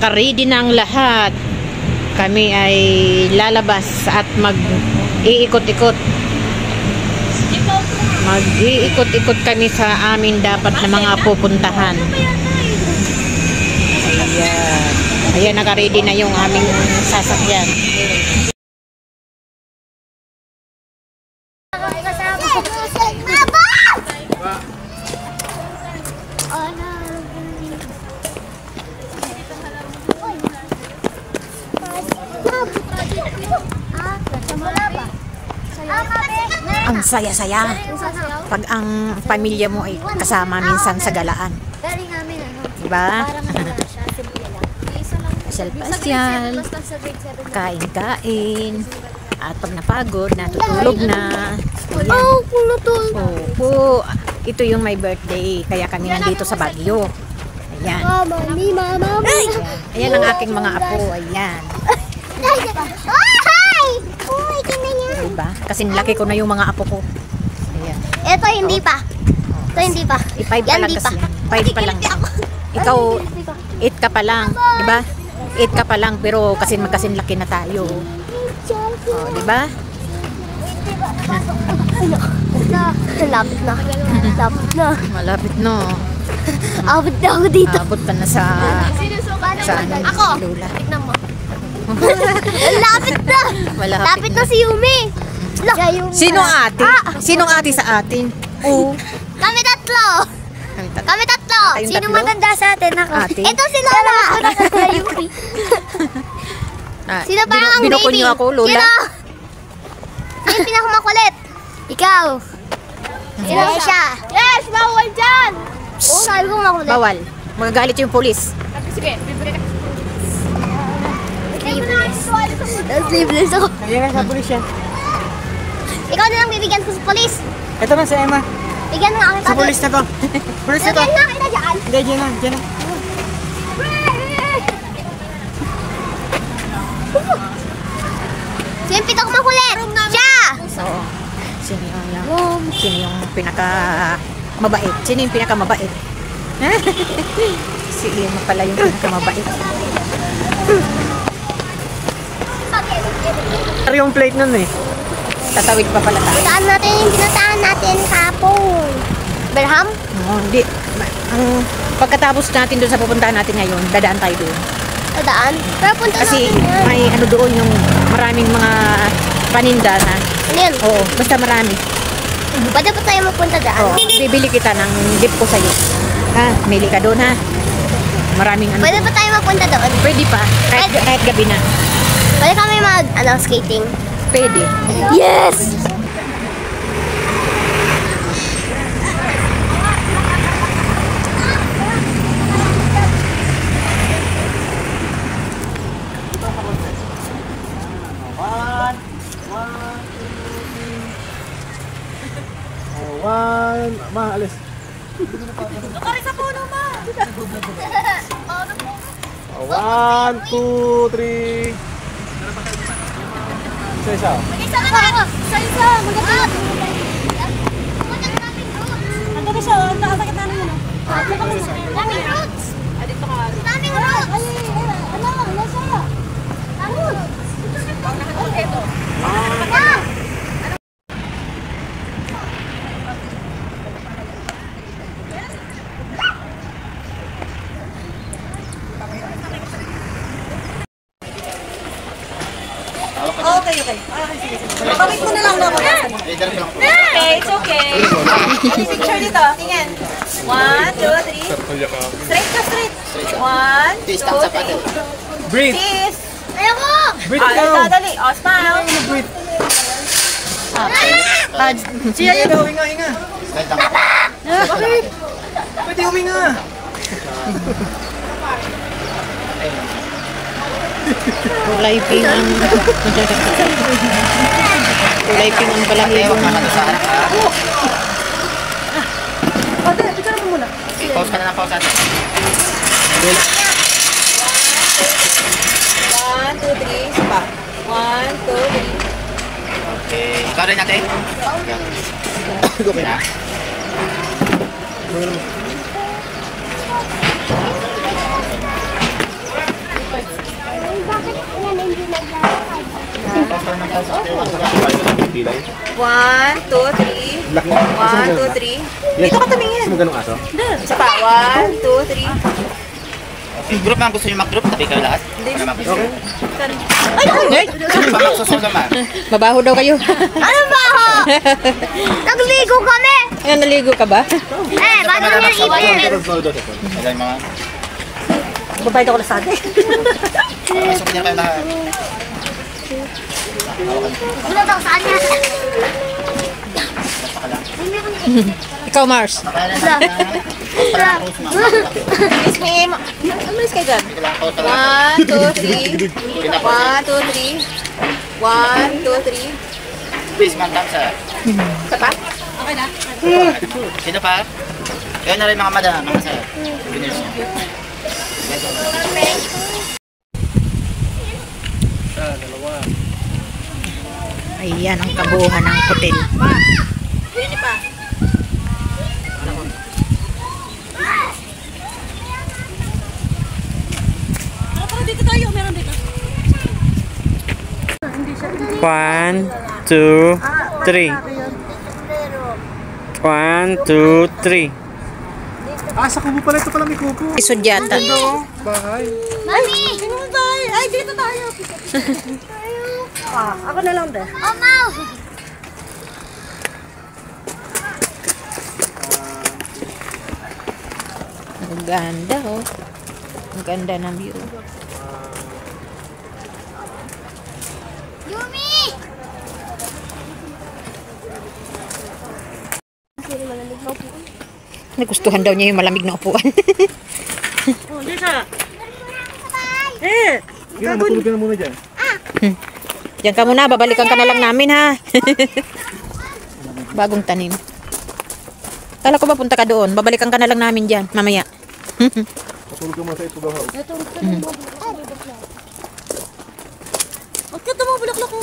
naka-ready na ang lahat. Kami ay lalabas at mag-iikot-ikot. Mag-iikot-ikot kami sa amin dapat na mga pupuntahan. Ayan. Ayan, naka-ready na yung aming sasakyan. Ang saya-saya pag ang pamilya mo ay kasama minsan sa galaan. Diba? Pasyal-pasyal, kain-kain, at pag napagod, natutulog na. Opo, ito yung my birthday, kaya kami nandito sa Baguio. Ayan. Ayan ang aking mga apo, ayan. Diba? Kasi nilaki ko na yung mga apo ko. Ayan. Ito hindi pa. Ito hindi pa. I-5 pa lang kasi. 5 pa lang. Ikaw, 8 ka pa lang. Diba? 8 ka pa lang pero kasi magkasinlaki na tayo. Oh, diba? Lapit na. Lapit na. Malapit no. Abot na ako dito. Abot ka na sa Ako. Lola. Tignan mo. Lapit na. Malapit Lapit na si Yumi. Sino ate? Sinong ate sa atin? Oo. Kami tatlo. Kami tatlo. Kayong Sino tatlo? matanda sa atin? Ako. Ate? Ito si Lola. Sino pa ang baby? Binukon niyo ako, Lola? Sino? Yung pinakamakulit. Ikaw. Sino siya? Yes, bawal dyan. Oo, sabi ko makulit. Bawal. Magagalit yung polis. Sige, sleeveless ako. Nandiyan sa pulis yan. Ikaw na lang bibigyan ko sa polis. Ito na si Emma. Bigyan mo ang Sa pulis na to. Pulis na to. Bigyan na kita dyan. Hindi, dyan na. Dyan na. Sino yung pinakamakulit? Siya! Oo. Sino yung pinaka mabait? Sino yung pinaka mabait? Si Emma pala yung pinaka mabait. Ano yung plate nun eh? Tatawid pa pala tayo. Saan natin yung pinataan natin kapon? Berham? Oo, hindi. Pagkatapos natin doon sa pupuntahan natin ngayon, dadaan tayo doon. Dadaan? Pero punta Kasi natin yan. may ano doon yung maraming mga paninda na. Ano yun? Oo, basta marami. Pwede pa tayo mapunta daan? Oo, bibili kita ng jeep ko sa'yo. Ha, mili ka doon ha. Maraming ano. Pwede pa tayo mapunta doon? Pwede pa, kahit gabi na. Pwede kami skating? Pwede. Yes! One. Ma, alis. Lukari sa puno, ma! 1, 2, 3. Isa-isa. Mag-isa na ako! Isa-isa! Mag-isa! Ando na siya, ang nakasakit namin yun. Daming roots! Daming roots! Ano? Nasa? Daming ito. Okay. Sige. Bakit mo na lang ako. Okay, it's okay. Picture dito. Tingin. 1, 2, 3. Straight ka, straight. 1, 2, 3. Breathe. Kiss. Ayoko! Breathe now. Dali. Smile. Breathe. Siya yun. Hinga. Bakit? Pwede huminga. Kulay pink ang kulay pink ang balahibo. Pause ka na lang, pause natin. 1, 2, 3. Sapa. 1, 2, 3. Okay. Ikaw rin natin. Gupin na. ka na ng pause ate. 1, 2, 3. 1, 2, 3. Dito ka tumingin. Mo ganung aso? Isa pa. 1, 2, 3. Group na gusto niyo mag-group, tabi kayo lahat. Hindi. Okay. Ay, ay! Sino ba magsusunod naman? Mabaho daw kayo. Ano ba ho? Nagligo kami. Ayan, naligo ka ba? Bago niya ipin. Alam mga. Babayad ako na sa atin. Pasok niya kayo lahat. Gulat ako saan niya. Ikaw, Mars. Kailan na. Parang pause mo. Miss me. Umalis kayo dyan. 1, 2, 3. 1, 2, 3. 1, 2, 3. Please, man, tap sa. Isa pa? Okay na. Sino pa? Kaya na rin mga madam, mga sir. Finish niya. Ayan ang kabuuhan ng hotel. Pwede pa. Dito tayo, meron dito. 1, 2, 3. 1, 2, 3. Ah, sa kubo pala. Ito pala may kubo. Isudyata. Bahay. Mami! Sino mo tayo? Ay, dito tayo. Ako na lang din. Omaw! Ang ganda, oh. Ang ganda ng view. Yumi! Nagustuhan daw niya yung malamig na upuan. Oh, dito. Eh, Sige, matulog ka na muna dyan. Diyan ka muna, babalikan ka na lang namin, ha? Bagong tanim. Kala ko ba punta ka doon? Babalikan ka na lang namin dyan, mamaya. Matulog ka muna sa ito daw. Ang ganda mo, bulaklak ko.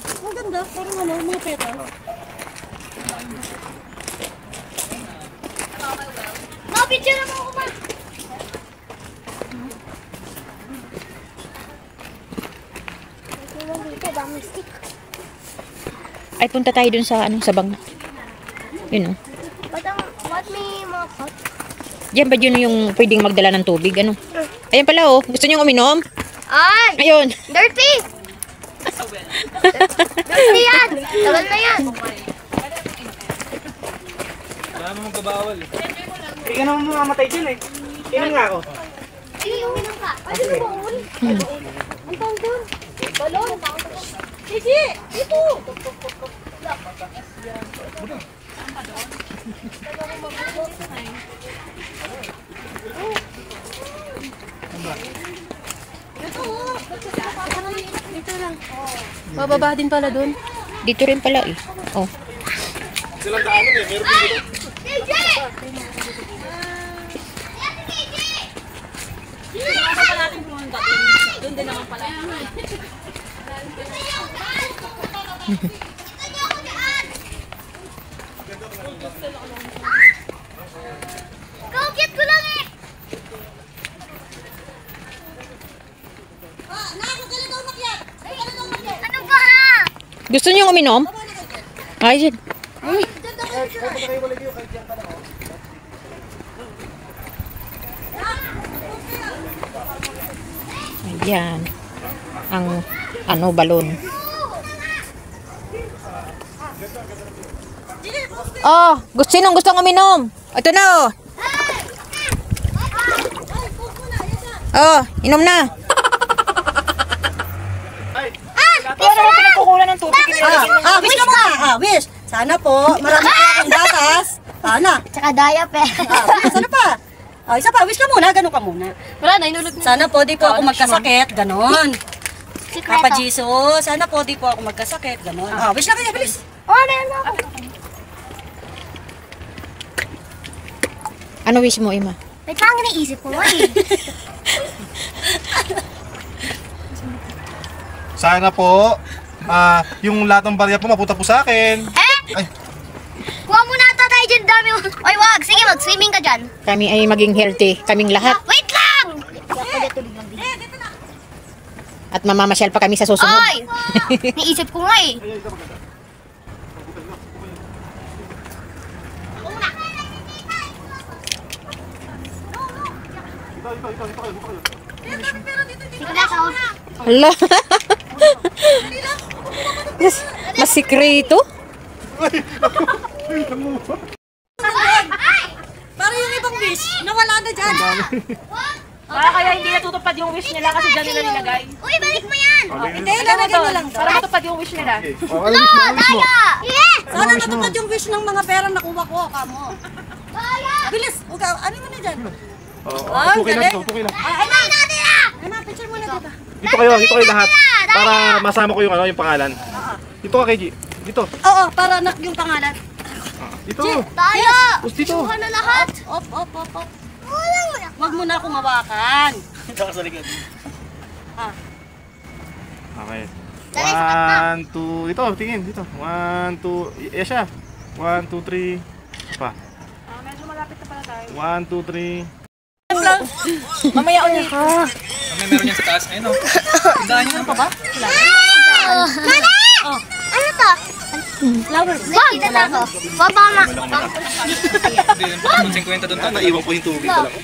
Ang ganda, parang ano, mga peta. Mapicture mo ako ma! Ay, punta tayo dun sa, ano, sa bang. Yun, oh. What may mga pot? Diyan ba yun yung pwedeng magdala ng tubig, ano? Ayan pala, oh. Gusto niyong uminom? Ay! Ayun. Dirty! Dirty yan! Tagal na yan! Wala mo magbabawal. Hindi ka naman mamamatay dyan eh. Ilan nga ako? Ay, uminom ka! Ay, sino ba ulit? Ang tawag doon? Balon! Gigi! Dito! Bababa din pala dun. Dito rin pala, eh. Oh. Silang daanan eh. Meron din dito. Gigi! Doon din naman pala. Kaukit ko lang eh! Ano ba? Gusto niyong uminom? Ay, shit. Ayan. Ang, ano, balon. Oh, sinong gustong uminom? Ito na, oh. Oh, inom na. Wish ka mo. Wish. Sana po, marami po akong gatas. Sana. Tsaka diaper. Sana pa. Isa pa, wish ka muna, ganun ka muna. Wala na, inulog na. Sana po di po ako magkasakit, ganon. Papa Sikreto. Jesus, sana po di po ako magkasakit, ganon. Wish na kaya, bilis. Oh, meron ako. Ano wish mo, Ima? May pangin na isip ko eh. Sana po, yung lahat ng barya po mapunta po sa akin. Ay. Huwag mo na tayo dyan, dami. Oy, wag. Sige, mag-swimming ka dyan. Kami ay maging healthy. Kaming lahat. Wait lang! At mamamasyal pa kami sa susunod. Oy! Naisip ko nga eh. Dito na ako. Hala. Mas sikreto? Para yung ibang wish, nawala na dyan. Kaya hindi natutupad yung wish nila kasi dyan nila nilagay. Uy, balik mo yan! Hindi, lalagyan mo lang daw. Para matupad yung wish nila. Daya! Yeah! Sana natupad yung wish ng mga pera na kuha ko, kamo. Daya! Bilis, ano mo na dyan? Tuki lang ito, tuki lang. Ay, natin ah! Ano, picture mo na dito. Dito kayo lahat. Para masama ko yung yung pangalan. Dito ka, KG. Dito. Oo, para yung pangalan. Dito. Daya! Tapos dito. Kuha na lahat. Op. Wag mo na akong mawakan. Ito ka sa likod. Okay. Dali, sakat na. 1, 2, dito, tingin, dito. 1, 2, yes siya. 1, 2, 3. Pa. Medyo malapit na pala tayo. 1, 2, 3. Mamaya ulit. Meron yan sa taas. Ayun o. Tindahan nyo pa ba? Mami! Ano to? Flowers. Wag! Baba ma. 50 doon. Naiwan ko yung tubig dala ko.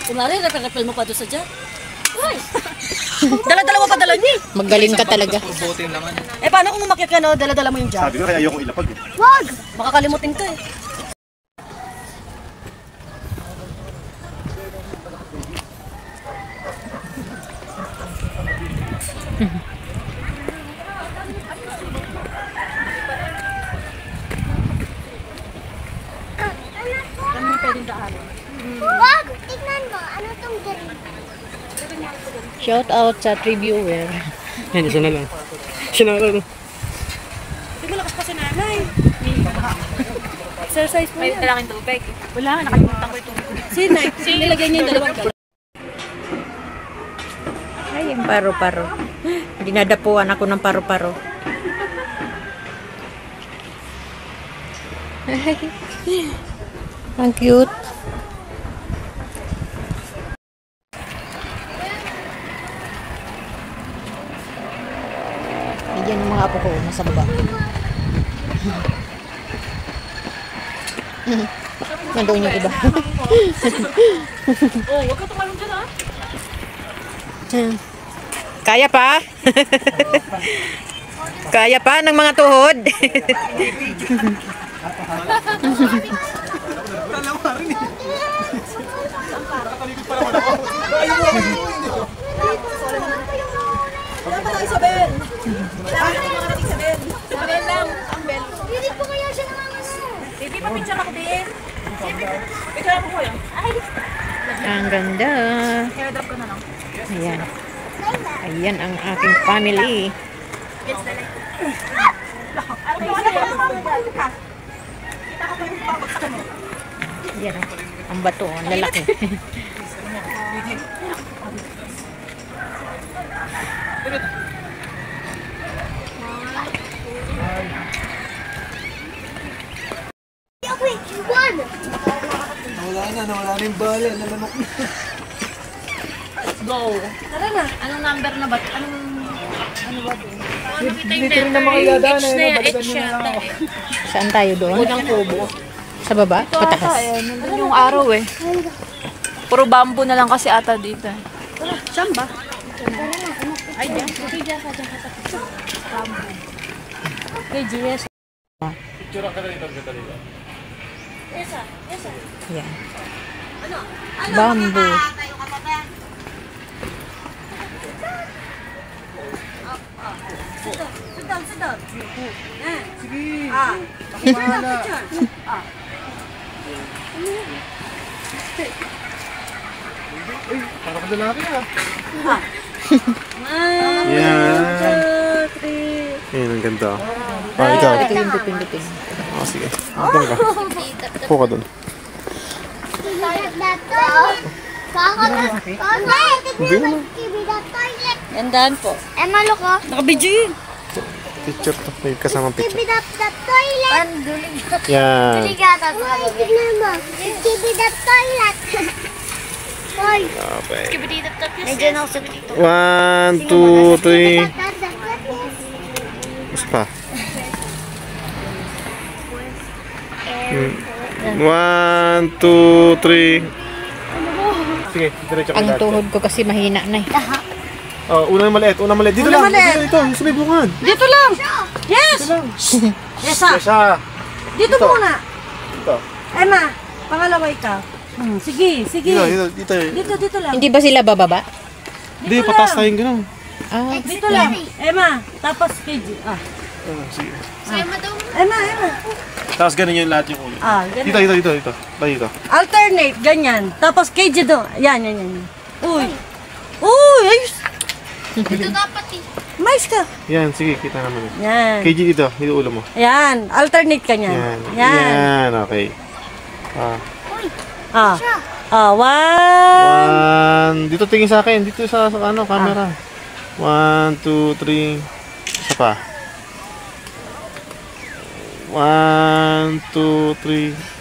Kumari, repel mo pa doon sa dyan. Dala-dala mo pa dala niya. Magaling ka talaga. Bote yung laman. Eh, paano kung umakyat ka, no? Dala-dala mo yung dyan. Sabi ko kaya ayoko ilapag. Wag! Makakalimutin ka eh. Wag! Tignan mo. Ano tong green? Shout out sa reviewer. Yan, isa na lang. Isa na lang. Hindi mo lakas pa si nanay. Exercise mo May yan. kailangan tubig. Wala, nakalimutan ko yung tubig. Sinay, nilagyan niya yung dalawang galon. Ay, yung paro-paro. Dinadapuan ako ng paro-paro. Ang cute. Yan ang mga apo ko nasa baba. Nandoon yung iba. Oh, huwag ka tumalong dyan ha. Kaya pa? Kaya pa ng mga tuhod? Wala pa tayo Isabel. Wala pa tayo Isabel. Sabihin lang, ang bell. Hindi ko kaya siya namamano. Baby, papicture ako din. Picture ako ko yun. Ang ganda. Airdrop ko na lang. Ayan. Ayan ang aking family. Ayan ang bato, ang lalaki. Wait, you won! Nawala na yung bala. Nalanok na. Go. Tara na. Anong number na ba? Anong... Ano ba doon? Dito rin na mga iladaan eh. Balikan nyo na lang ako. Saan tayo doon? Unang kubo. Sa baba? Ito ata Patakas. eh. Nandun yung araw eh. Puro bamboo na lang kasi ata dito. Saan ba? Kay GS. Ayan. Bamboo. Sit down. Sige. Picture. Parang lalaki ah. One, two, three. Ayan, ang ganda. Ikaw. Ito yung pipindutin. Sige. Doon ka. Upo ka doon. Gandaan po. Malo ko. Nakabidyo yun. Picture to. May kasamang picture. Keep it up the toilet. Yan. Ligata sa gabi. Tignan mo. Keep it up toilet. Okay. Nandiyan ako sa dito. 1, 2, 3. Mas pa. 1, 2, 3. Sige, diretso ka Ang dati. tuhod ko kasi mahina na eh. Oh, unang maliit. Dito lang. Dito, sa may bungan. Dito lang. Yes! Yes, ah. Yesha. Dito Dito. muna. Dito. Emma, pangalawa ikaw. Sige. Dito. Dito lang. Hindi ba sila bababa? Hindi, pataas tayong gano'n. Ah, Dito lang. Emma, tapos KG. Sige. Emma. Tapos ganun yung lahat yung ulo. Ganun. Dito. Dito. Alternate, ganyan. Tapos KG do. Yan. Uy, ayos. Ito dapat eh. Mais ka. Yan, sige, kita naman. Yan. KG dito ulo mo. Yan, alternate ka niyan. Yan, okay. One. Dito tingin sa akin, dito sa ano, camera. 1, 2, 3. Isa pa. 1, 2, 3.